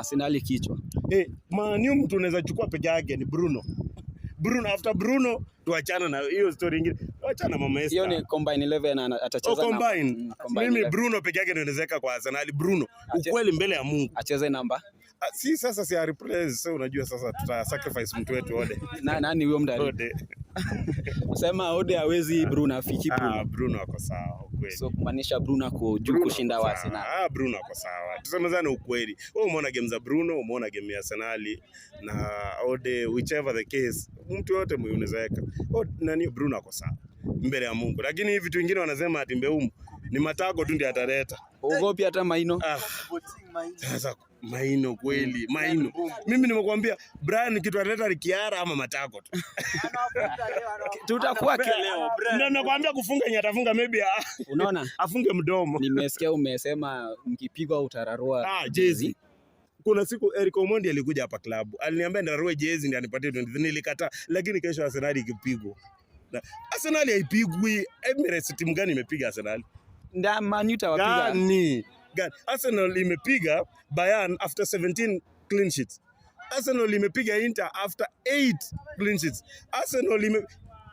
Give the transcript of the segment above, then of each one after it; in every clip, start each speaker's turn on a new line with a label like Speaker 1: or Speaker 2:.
Speaker 1: Arsenal kichwa.
Speaker 2: Man U mtu unaweza chukua peke yake ni Bruno. After Bruno tuachana na hiyo story nyingine. Tuachana mama Esther.
Speaker 1: Hiyo ni combine 11 atacheza
Speaker 2: na combine. Mimi
Speaker 1: 11.
Speaker 2: Bruno peke yake ndio nawezeka kwa Arsenal. Bruno ukweli mbele ya Mungu.
Speaker 1: Acheze namba.
Speaker 2: Si sasa si replace. So unajua sasa tuta sacrifice mtu wetu Ode.
Speaker 1: Nani huyo mdali?
Speaker 2: Ode.
Speaker 1: Usema Ode hawezi Bruno afiki Bruno.
Speaker 2: Bruno ako sawa ukweli.
Speaker 1: So kumaanisha Bruno ako juu kushinda wa Arsenal.
Speaker 2: Bruno ako sawa. Tusemezane ukweli. Wewe umeona game za Bruno, umeona game ya Arsenal na Ode, whichever the case, mtu yote unawezeka. Bruno ako sawa mbele ya Mungu. Lakini hivi vitu vingine wanasema ati Mbeumo ni Matako tu ndiye ataleta.
Speaker 1: Ugopi hata Maino.
Speaker 2: Sasa Maino kweli, Maino. Mimi nimekuambia Brian kitu ataleta ni Kiara ama Matako tu.
Speaker 1: Tutakuwa leo.
Speaker 2: Ndio nakwambia kufunga yenye atafunga maybe
Speaker 1: unaona?
Speaker 2: Afunge mdomo.
Speaker 1: Nimesikia umesema mkipigwa utararua
Speaker 2: jezi. Kuna siku Eric Omondi alikuja hapa klabu. Aliniambia ndarue jezi ndio anipatie 20. Nilikataa. Lakini kesho Arsenal ikipigwa. Arsenal haipigwi. Emirates timu gani imepiga Arsenal?
Speaker 1: Ndio Man U tawapiga.
Speaker 2: Gani? Arsenal imepiga Bayern after 17 clean sheets. Arsenal imepiga Inter after 8 clean sheets. Arsenal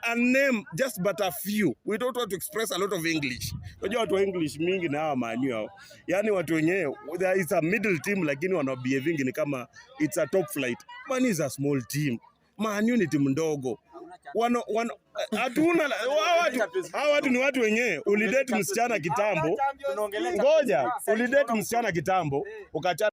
Speaker 2: a name just but a few. We don't want to express a lot of English. Unajua watu wa English mingi na hawa Man U hao. Yaani watu wenyewe there is a middle team lakini wana behaving ni kama it's a top flight. Man is a small team. Man U ni timu ndogo. Hatuna hao watu ni watu wenyewe. Ulidate msichana kitambo. Ngoja, ulidate msichana kitambo ukachana